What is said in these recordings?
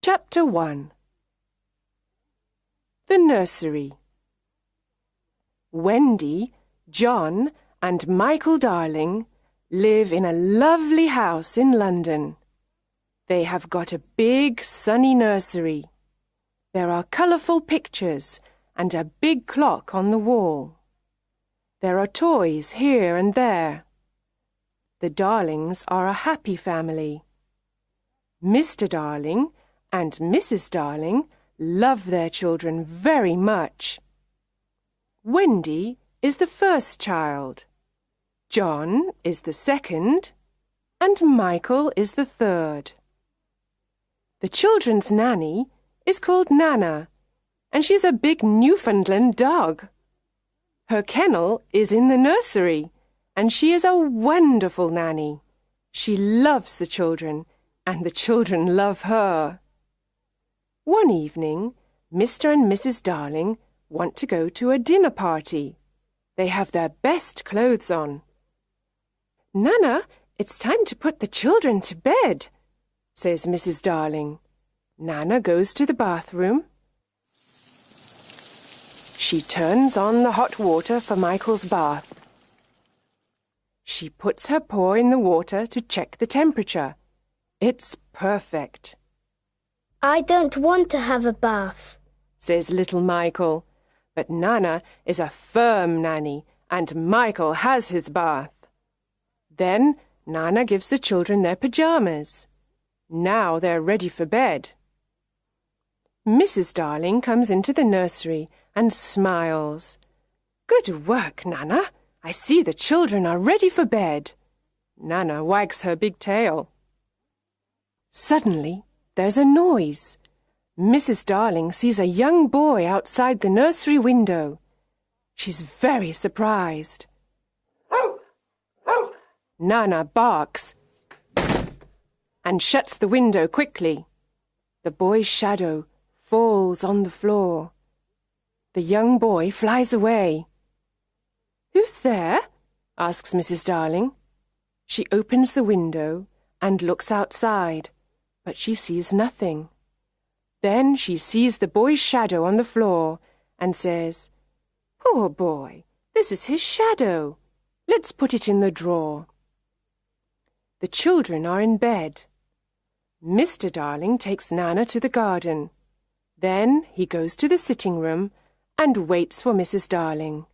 Chapter 1. The Nursery. Wendy, John, and Michael Darling live in a lovely house in London. They have got a big sunny nursery. There are colourful pictures and a big clock on the wall. There are toys here and there. The Darlings are a happy family. Mr. Darling and Mrs. Darling love their children very much. Wendy is the first child, John is the second, and Michael is the third. The children's nanny is called Nana, and she's a big Newfoundland dog. Her kennel is in the nursery, and she is a wonderful nanny. She loves the children, and the children love her. One evening, Mr. and Mrs. Darling want to go to a dinner party. They have their best clothes on. "Nana, it's time to put the children to bed," says Mrs. Darling. Nana goes to the bathroom. She turns on the hot water for Michael's bath. She puts her paw in the water to check the temperature. It's perfect. "I don't want to have a bath," says little Michael. But Nana is a firm nanny, and Michael has his bath. Then Nana gives the children their pyjamas. Now they're ready for bed. Mrs. Darling comes into the nursery and smiles. "Good work, Nana. I see the children are ready for bed." Nana wags her big tail. Suddenly, there's a noise. Mrs. Darling sees a young boy outside the nursery window. She's very surprised. Nana barks and shuts the window quickly. The boy's shadow falls on the floor. The young boy flies away. "Who's there?" asks Mrs. Darling. She opens the window and looks outside, but she sees nothing. Then she sees the boy's shadow on the floor and says, "Poor boy, this is his shadow. Let's put it in the drawer." The children are in bed. Mr. Darling takes Nana to the garden. Then he goes to the sitting room and waits for Mrs. Darling.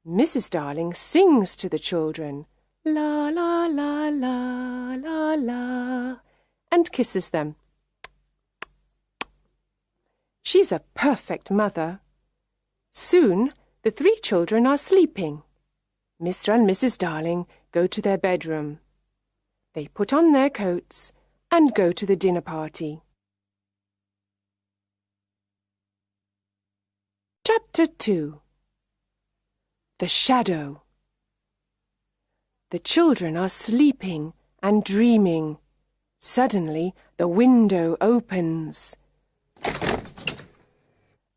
Mrs. Darling sings to the children, "La, la, la, la, la, la," and kisses them. She's a perfect mother. Soon the three children are sleeping. Mr. and Mrs. Darling go to their bedroom. They put on their coats and go to the dinner party. Chapter 2. The Shadow. The children are sleeping and dreaming. Suddenly the window opens.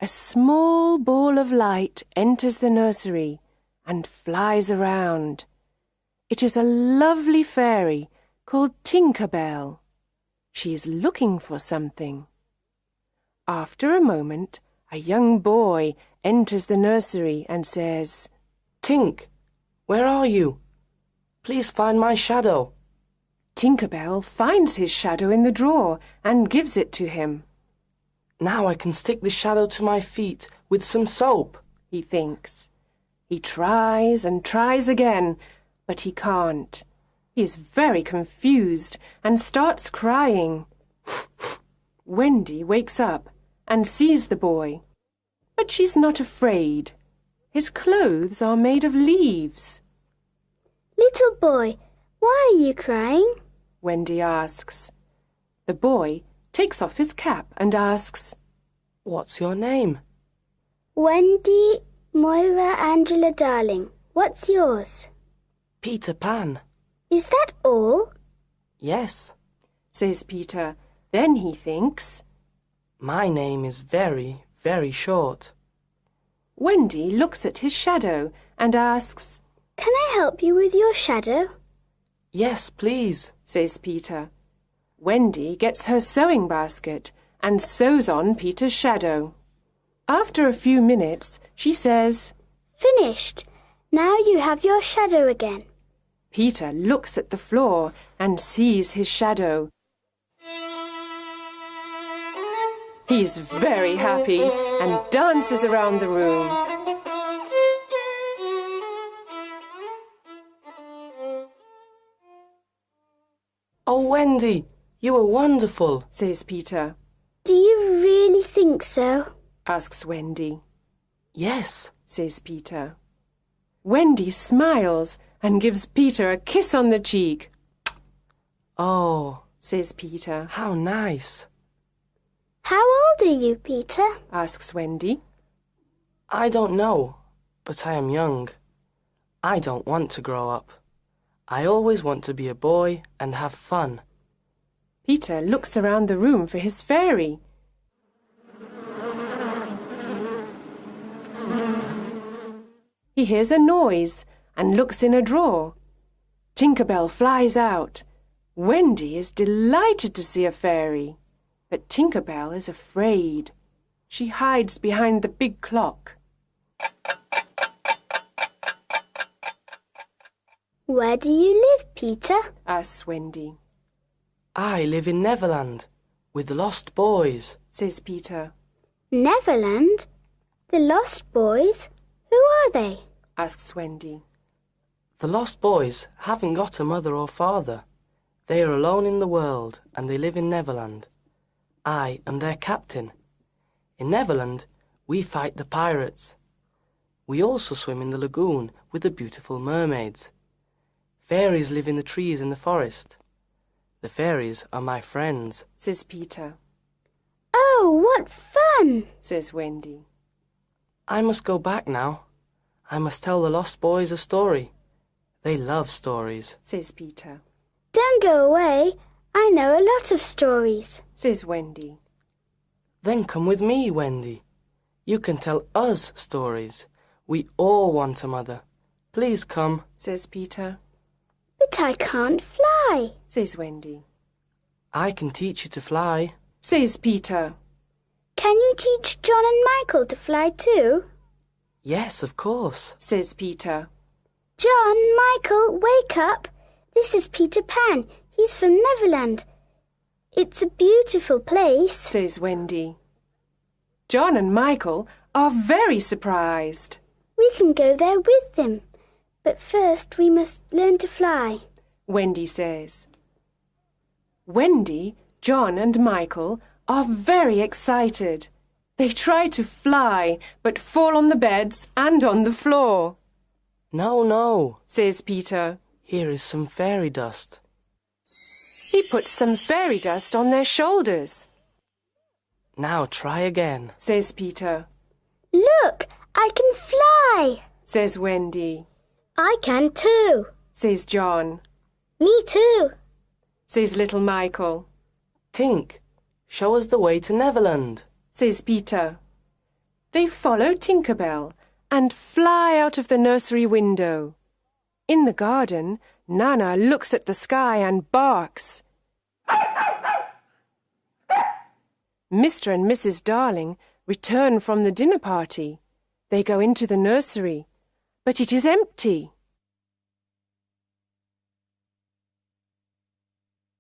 A small ball of light enters the nursery and flies around. It is a lovely fairy called Tinker Bell. She is looking for something. After a moment, a young boy enters the nursery and says, "Tink, where are you? Please find my shadow." Tinker Bell finds his shadow in the drawer and gives it to him. "Now I can stick the shadow to my feet with some soap," he thinks. He tries and tries again, but he can't. He is very confused and starts crying. Wendy wakes up and sees the boy, but she's not afraid. His clothes are made of leaves. "Little boy, why are you crying?" Wendy asks. The boy takes off his cap and asks, "What's your name?" "Wendy Moira Angela Darling. What's yours?" "Peter Pan." "Is that all?" "Yes," says Peter. Then he thinks, "My name is very, very short." Wendy looks at his shadow and asks, "Can I help you with your shadow?" "Yes, please," says Peter. Wendy gets her sewing basket and sews on Peter's shadow. After a few minutes, she says, Finished. Now you have your shadow again. Peter looks at the floor and sees his shadow. He's very happy and dances around the room. Oh, Wendy, you were wonderful, says Peter. Do you really think so? Asks Wendy. Yes, says Peter. Wendy smiles and gives Peter a kiss on the cheek. Oh, says Peter. How nice. How old are you, Peter? Asks Wendy. I don't know, but I am young. I don't want to grow up. I always want to be a boy and have fun. Peter looks around the room for his fairy. He hears a noise and looks in a drawer. Tinker Bell flies out. Wendy is delighted to see a fairy, but Tinker Bell is afraid. She hides behind the big clock. Where do you live, Peter? Asks Wendy. I live in Neverland with the lost boys, says Peter. Neverland? The lost boys? Who are they? Asks Wendy. The lost boys haven't got a mother or father. They are alone in the world and they live in Neverland. I am their captain. In Neverland, we fight the pirates. We also swim in the lagoon with the beautiful mermaids. Fairies live in the trees in the forest. The fairies are my friends, says Peter. Oh, what fun, says Wendy. I must go back now. I must tell the lost boys a story. They love stories, says Peter. Don't go away. I know a lot of stories, says Wendy. Then come with me, Wendy. You can tell us stories. We all want a mother. Please come, says Peter. But I can't fly, says Wendy. I can teach you to fly, says Peter. Can you teach John and Michael to fly too? Yes, of course, says Peter. John, Michael, wake up. This is Peter Pan. He's from Neverland. It's a beautiful place, says Wendy. John and Michael are very surprised. We can go there with them. But first we must learn to fly, Wendy says. Wendy, John and Michael are very excited. They try to fly, but fall on the beds and on the floor. No, no, says Peter. Here is some fairy dust. He puts some fairy dust on their shoulders. Now try again, says Peter. Look, I can fly, says Wendy. I can too, says John. Me too, says little Michael. Tink, show us the way to Neverland, says Peter. They follow Tinker Bell and fly out of the nursery window. In the garden, Nana looks at the sky and barks. Mr. and Mrs. Darling return from the dinner party. They go into the nursery, but it is empty.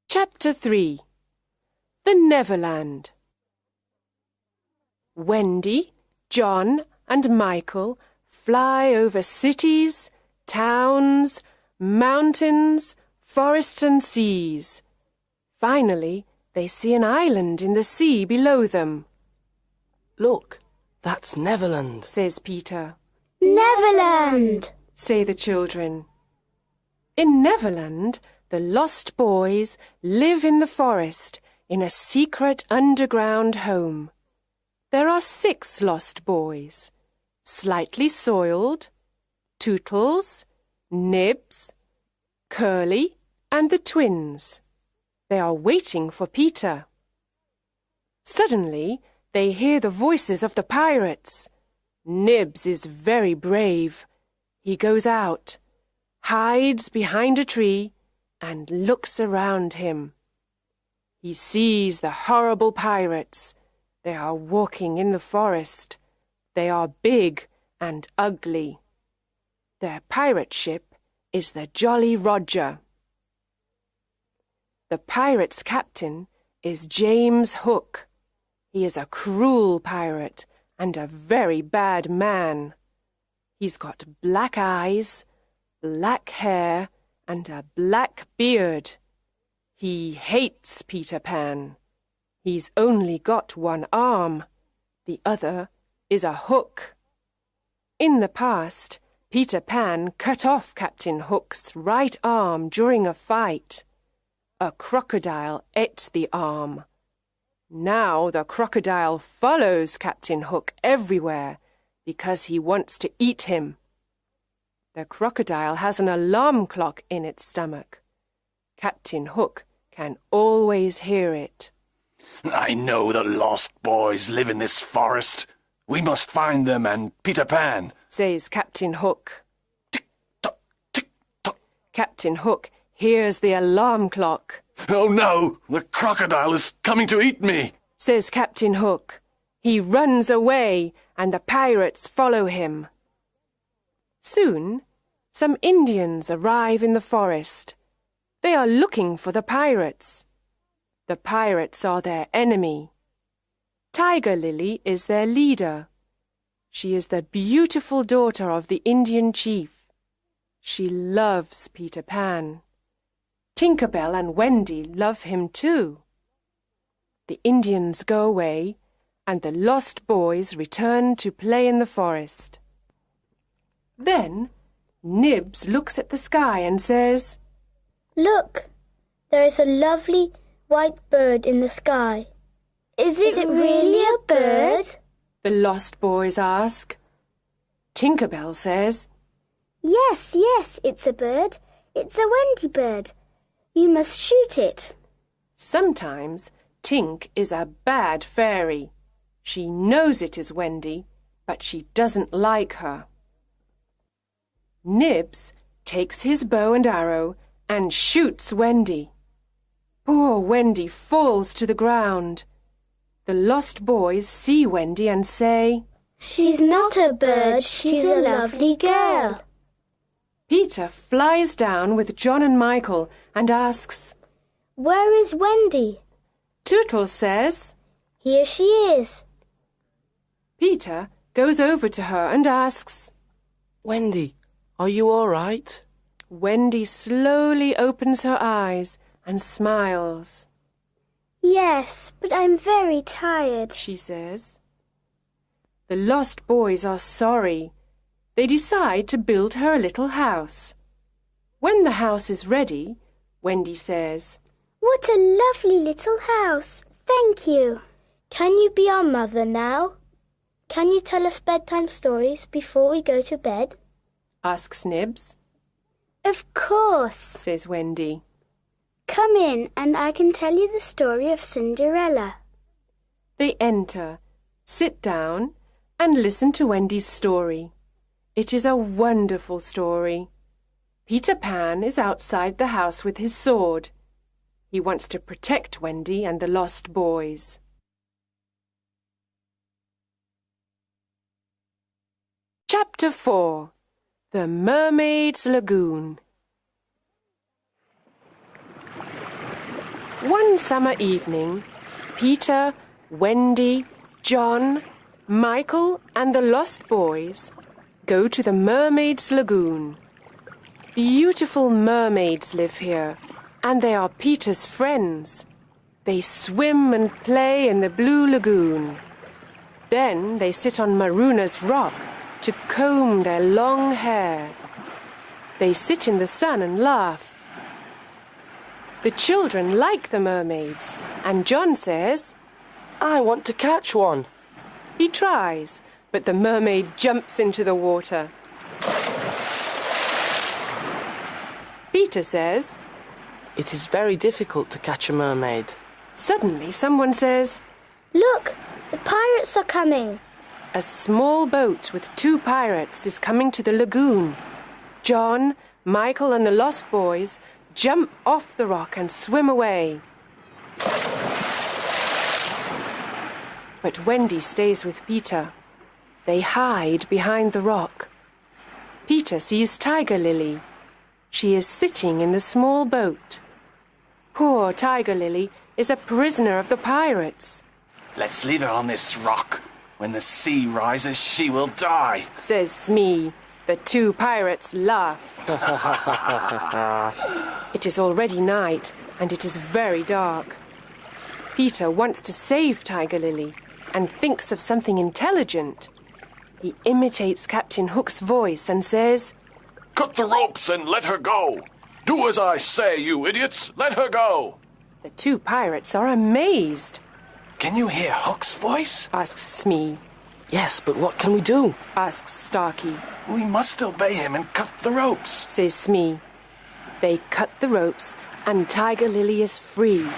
Chapter 3. The Neverland. Wendy, John and Michael fly over cities, towns, mountains, forests and seas. Finally, they see an island in the sea below them. Look, that's Neverland, says Peter. Neverland, say the children. In Neverland, the lost boys live in the forest in a secret underground home. There are 6 lost boys: Slightly Soiled, Tootles, Nibs, Curly, and the twins. They are waiting for Peter. Suddenly, they hear the voices of the pirates. Nibs is very brave. He goes out, hides behind a tree, and looks around him. He sees the horrible pirates. They are walking in the forest. They are big and ugly. Their pirate ship is the Jolly Roger. The pirates' captain is James Hook. He is a cruel pirate and a very bad man. He's got black eyes, black hair, and a black beard. He hates Peter Pan. He's only got one arm. The other is a hook. In the past, Peter Pan cut off Captain Hook's right arm during a fight. A crocodile ate the arm. Now the crocodile follows Captain Hook everywhere because he wants to eat him. The crocodile has an alarm clock in its stomach. Captain Hook can always hear it. I know the lost boys live in this forest. We must find them and Peter Pan, says Captain Hook. Tick-tock, tick-tock. Captain Hook hears the alarm clock. Oh no, the crocodile is coming to eat me, says Captain Hook. He runs away and the pirates follow him. Soon, some Indians arrive in the forest. They are looking for the pirates. The pirates are their enemy. Tiger Lily is their leader. She is the beautiful daughter of the Indian chief. She loves Peter Pan. Tinker Bell and Wendy love him too. The Indians go away, and the lost boys return to play in the forest. Then Nibs looks at the sky and says, Look, there is a lovely white bird in the sky. Is it really a bird? The lost boys ask. Tinker Bell says, Yes, it's a bird. It's a Wendy bird. You must shoot it. Sometimes Tink is a bad fairy. She knows it is Wendy, but she doesn't like her. Nibs takes his bow and arrow and shoots Wendy. Poor Wendy falls to the ground. The lost boys see Wendy and say, She's not a bird, she's a lovely girl. Peter flies down with John and Michael and asks, Where is Wendy? Tootles says, Here she is. Peter goes over to her and asks, Wendy, are you all right? Wendy slowly opens her eyes and smiles. Yes, but I'm very tired, she says. The lost boys are sorry. They decide to build her a little house. When the house is ready, Wendy says, What a lovely little house. Thank you. Can you be our mother now? Can you tell us bedtime stories before we go to bed? asks Nibs. Of course, says Wendy. Come in and I can tell you the story of Cinderella. They enter, sit down, and listen to Wendy's story. It is a wonderful story. Peter Pan is outside the house with his sword. He wants to protect Wendy and the lost boys. Chapter 4. The Mermaid's Lagoon. One summer evening, Peter, Wendy, John, Michael, and the lost boys go to the Mermaid's Lagoon. Beautiful mermaids live here, and they are Peter's friends. They swim and play in the blue lagoon. Then they sit on Maruna's rock to comb their long hair. They sit in the sun and laugh. The children like the mermaids, and John says, I want to catch one. He tries, but the mermaid jumps into the water. Peter says, It is very difficult to catch a mermaid. Suddenly someone says, Look, the pirates are coming. A small boat with 2 pirates is coming to the lagoon. John, Michael, and the lost boys jump off the rock and swim away. But Wendy stays with Peter. They hide behind the rock. Peter sees Tiger Lily. She is sitting in the small boat. Poor Tiger Lily is a prisoner of the pirates. Let's leave her on this rock. When the sea rises, she will die, says Smee. The two pirates laugh. It is already night, and it is very dark. Peter wants to save Tiger Lily and thinks of something intelligent. He imitates Captain Hook's voice and says, "Cut the ropes and let her go. Do as I say, you idiots. Let her go." The two pirates are amazed. "Can you hear Hook's voice?" asks Smee. Yes, but what can we do? Asks Starkey. "We must obey him and cut the ropes," says Smee. They cut the ropes and Tiger Lily is free.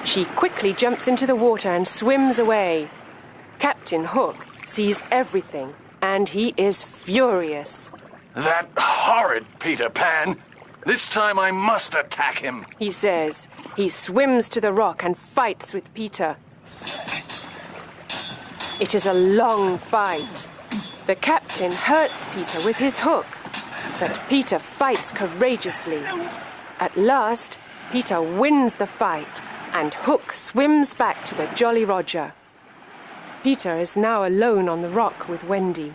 She quickly jumps into the water and swims away. Captain Hook sees everything and he is furious. "That horrid Peter Pan! This time I must attack him," he says. He swims to the rock and fights with Peter. It is a long fight. The captain hurts Peter with his hook, but Peter fights courageously. At last, Peter wins the fight and Hook swims back to the Jolly Roger. Peter is now alone on the rock with Wendy.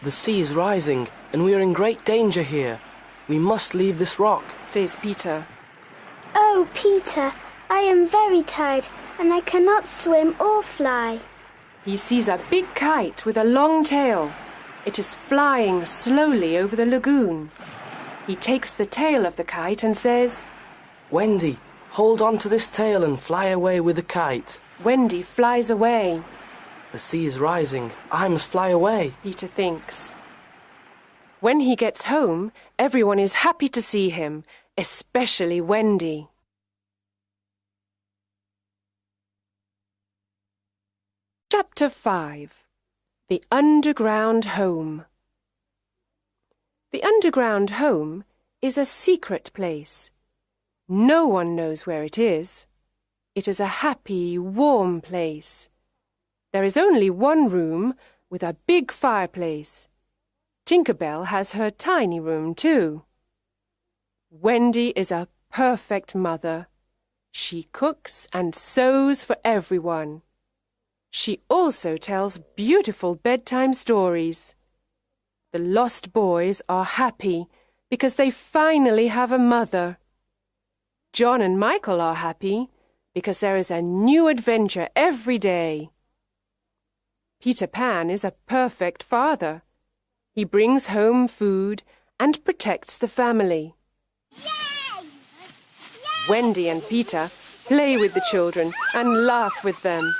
The sea is rising, and we are in great danger here. We must leave this rock, says Peter. Oh, Peter, I am very tired and I cannot swim or fly. He sees a big kite with a long tail. It is flying slowly over the lagoon. He takes the tail of the kite and says, "Wendy, hold on to this tail and fly away with the kite." Wendy flies away. The sea is rising. I must fly away, Peter thinks. When he gets home, everyone is happy to see him, especially Wendy. Chapter 5. The Underground Home. The underground home is a secret place. No one knows where it is. It is a happy, warm place. There is only one room with a big fireplace. Tinker Bell has her tiny room too. Wendy is a perfect mother. She cooks and sews for everyone. She also tells beautiful bedtime stories. The lost boys are happy because they finally have a mother. John and Michael are happy because there is a new adventure every day. Peter Pan is a perfect father. He brings home food and protects the family. Yay! Yay! Wendy and Peter play with the children and laugh with them.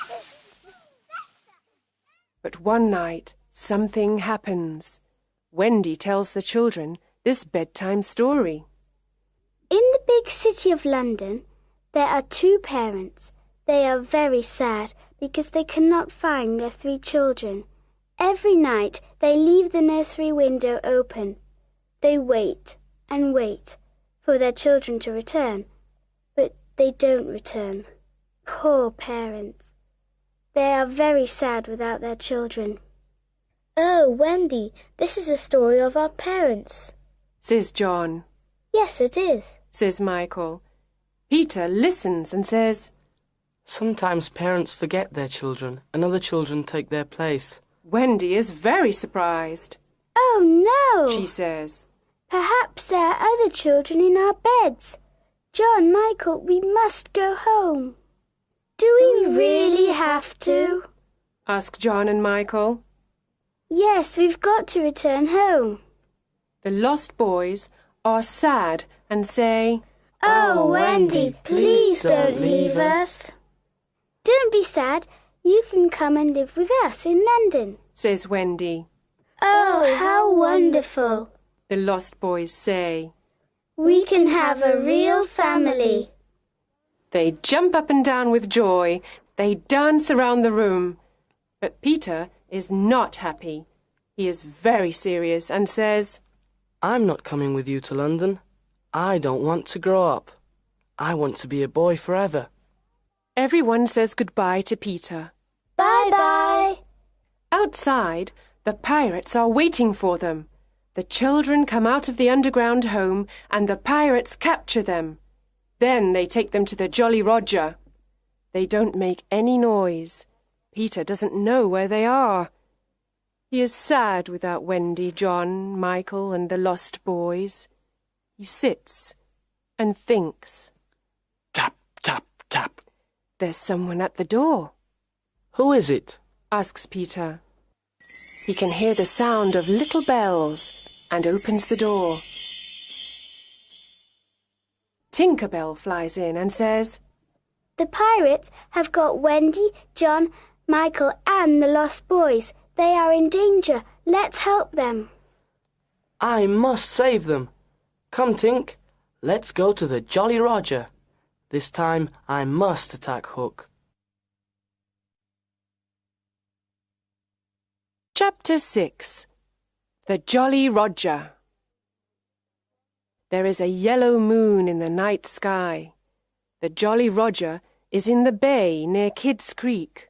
But one night, something happens. Wendy tells the children this bedtime story. In the big city of London, there are two parents. They are very sad because they cannot find their 3 children. Every night they leave the nursery window open. They wait and wait for their children to return, but they don't return. Poor parents. They are very sad without their children. Oh, Wendy, this is a story of our parents, says John. Yes, it is, says Michael. Peter listens and says, "Sometimes parents forget their children and other children take their place." Wendy is very surprised. Oh, no, she says. Perhaps there are other children in our beds. John, Michael, we must go home. Do we really have to? ask John and Michael. Yes, we've got to return home. The lost boys are sad and say, Oh, Wendy, please don't leave us. Don't be sad. You can come and live with us in London, says Wendy. Oh, how wonderful, the lost boys say. We can have a real family. They jump up and down with joy. They dance around the room. But Peter is not happy. He is very serious and says, "I'm not coming with you to London. I don't want to grow up. I want to be a boy forever. Everyone says goodbye to Peter. Bye-bye. Outside, the pirates are waiting for them. The children come out of the underground home and the pirates capture them. Then they take them to the Jolly Roger. They don't make any noise. Peter doesn't know where they are. He is sad without Wendy, John, Michael, and the lost boys. He sits and thinks. Tap, tap, tap. There's someone at the door. Who is it? Asks Peter. He can hear the sound of little bells and opens the door. Tinker Bell flies in and says, The pirates have got Wendy, John, Michael, and the lost boys. They are in danger. Let's help them. I must save them. Come, Tink. Let's go to the Jolly Roger. This time I must attack Hook. Chapter 6. The Jolly Roger. There is a yellow moon in the night sky. The Jolly Roger is in the bay near Kidd's Creek.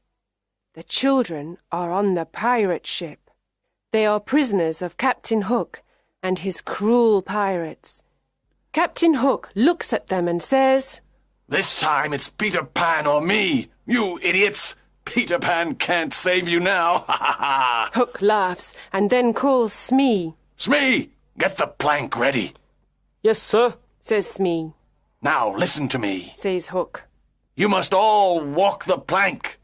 The children are on the pirate ship. They are prisoners of Captain Hook and his cruel pirates. Captain Hook looks at them and says, This time it's Peter Pan or me, you idiots! Peter Pan can't save you now, ha ha ha! Hook laughs and then calls Smee. Smee, get the plank ready. Yes, sir. Says Smee. Now listen to me. Says Hook. You must all walk the plank.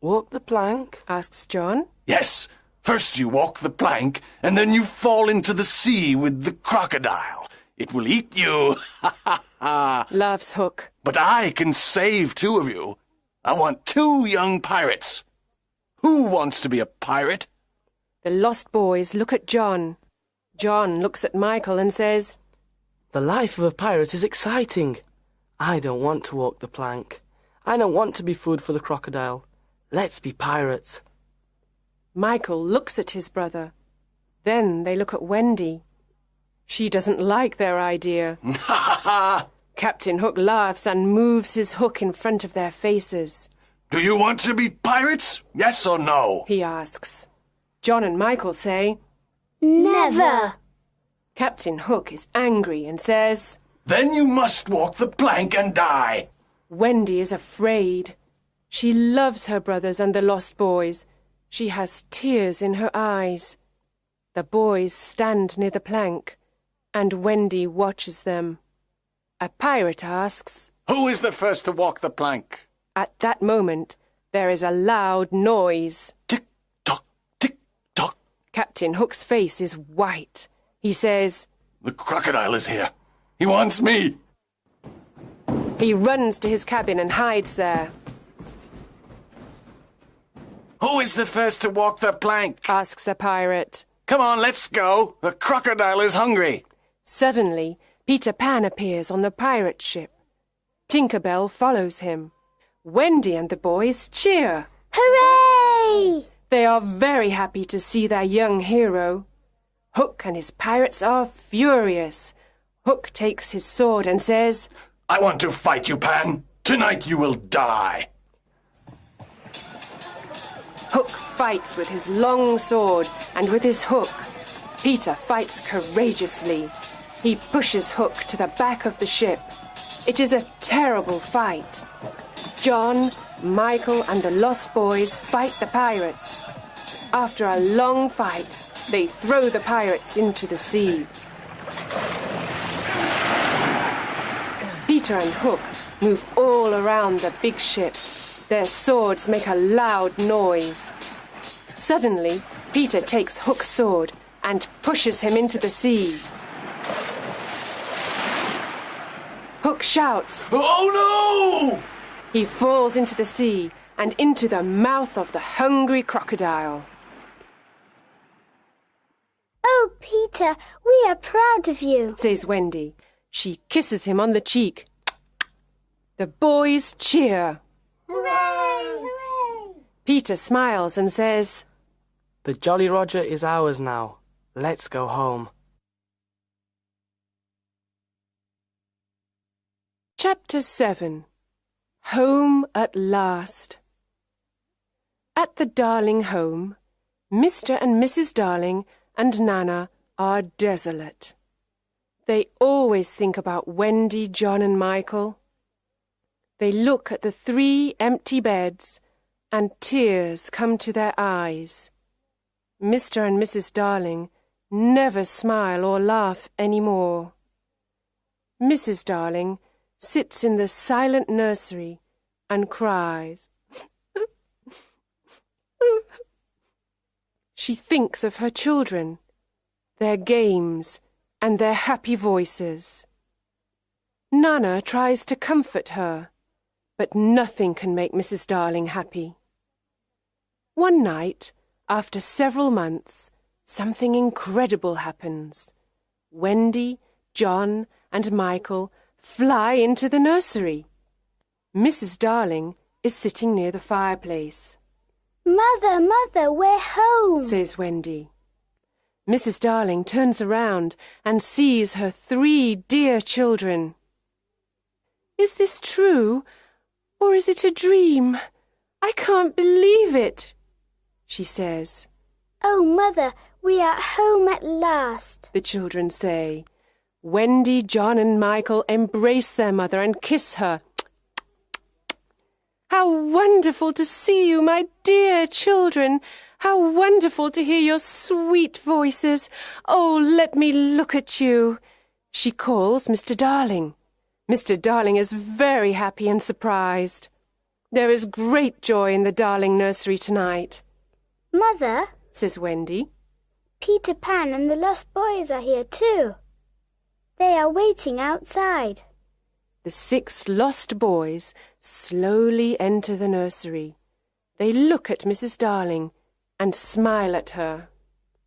Walk the plank? Asks John. Yes, first you walk the plank, and then you fall into the sea with the crocodile. It will eat you, ha ha ha! Laughs Hook. But I can save 2 of you. I want 2 young pirates. Who wants to be a pirate? The lost boys look at John. John looks at Michael and says, The life of a pirate is exciting. I don't want to walk the plank. I don't want to be food for the crocodile. Let's be pirates. Michael looks at his brother. Then they look at Wendy. She doesn't like their idea. Ha ha ha! Captain Hook laughs and moves his hook in front of their faces. Do you want to be pirates? Yes or no? He asks. John and Michael say, Never. Captain Hook is angry and says, Then you must walk the plank and die. Wendy is afraid. She loves her brothers and the lost boys. She has tears in her eyes. The boys stand near the plank, and Wendy watches them. A pirate asks, Who is the first to walk the plank? At that moment, there is a loud noise. Tick-tock, tick-tock. Captain Hook's face is white. He says, The crocodile is here. He wants me. He runs to his cabin and hides there. Who is the first to walk the plank? Asks a pirate. Come on, let's go. The crocodile is hungry. Suddenly, Peter Pan appears on the pirate ship. Tinker Bell follows him. Wendy and the boys cheer. Hooray! They are very happy to see their young hero. Hook and his pirates are furious. Hook takes his sword and says, I want to fight you, Pan. Tonight you will die. Hook fights with his long sword and with his hook. Peter fights courageously. He pushes Hook to the back of the ship. It is a terrible fight. John, Michael, and the lost boys fight the pirates. After a long fight, they throw the pirates into the sea. Peter and Hook move all around the big ship. Their swords make a loud noise. Suddenly, Peter takes Hook's sword and pushes him into the sea. Hook shouts. Oh no! He falls into the sea and into the mouth of the hungry crocodile. Oh, Peter, we are proud of you, Says Wendy. She kisses him on the cheek. The boys cheer. Hooray! Hooray! Peter smiles and says, The Jolly Roger is ours now. Let's go home. Chapter 7. Home at Last. At the Darling home, Mr. and Mrs. Darling and Nana are desolate. They always think about Wendy, John and Michael. They look at the 3 empty beds and tears come to their eyes. Mr. and Mrs. Darling never smile or laugh any more. Mrs. Darling sits in the silent nursery and cries. She thinks of her children, their games, and their happy voices. Nana tries to comfort her, but nothing can make Mrs. Darling happy. One night, after several months, something incredible happens. Wendy, John, and Michael fly into the nursery. Mrs. Darling is sitting near the fireplace. Mother, Mother, we're home, says Wendy. Mrs. Darling turns around and sees her 3 dear children. Is this true, or is it a dream? I can't believe it, she says. Oh, Mother, we are home at last, the children say. Wendy, John and Michael embrace their mother and kiss her. How wonderful to see you, my dear children! How wonderful to hear your sweet voices! Oh, let me look at you! She calls Mr. Darling. Mr. Darling is very happy and surprised. There is great joy in the Darling nursery tonight. Mother, says Wendy, Peter Pan and the lost boys are here too. They are waiting outside. The 6 lost boys slowly enter the nursery. They look at Mrs. Darling and smile at her.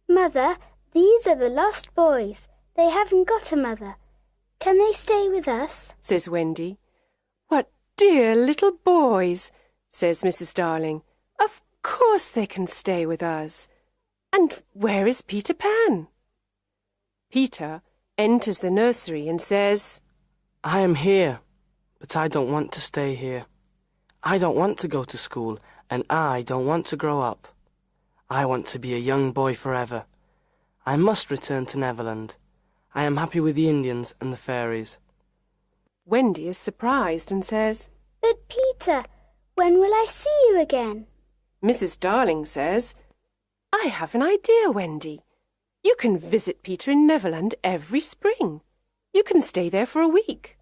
Mother, these are the lost boys. They haven't got a mother. Can they stay with us? Says Wendy. What dear little boys, says Mrs. Darling. Of course they can stay with us. And where is Peter Pan? Peter enters the nursery and says, I am here, but I don't want to stay here. I don't want to go to school, and I don't want to grow up. I want to be a young boy forever. I must return to Neverland. I am happy with the Indians and the fairies. Wendy is surprised and says, But Peter, when will I see you again? Mrs. Darling says, I have an idea, Wendy. You can visit Peter in Neverland every spring. You can stay there for a week.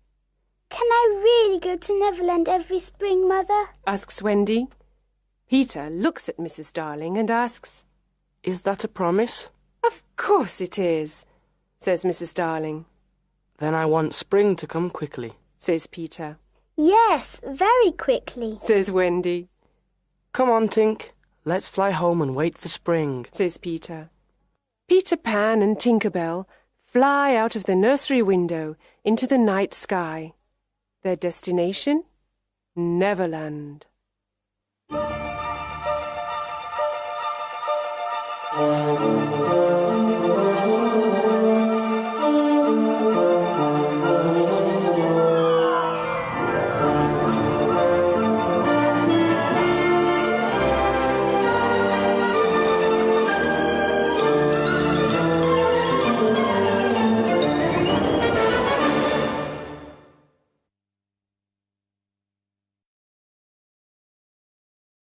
Can I really go to Neverland every spring, Mother? Asks Wendy. Peter looks at Mrs. Darling and asks, Is that a promise? Of course it is, says Mrs. Darling. Then I want spring to come quickly, says Peter. Yes, very quickly, says Wendy. Come on, Tink. Let's fly home and wait for spring, says Peter. Peter Pan and Tinker Bell fly out of the nursery window into the night sky. Their destination? Neverland.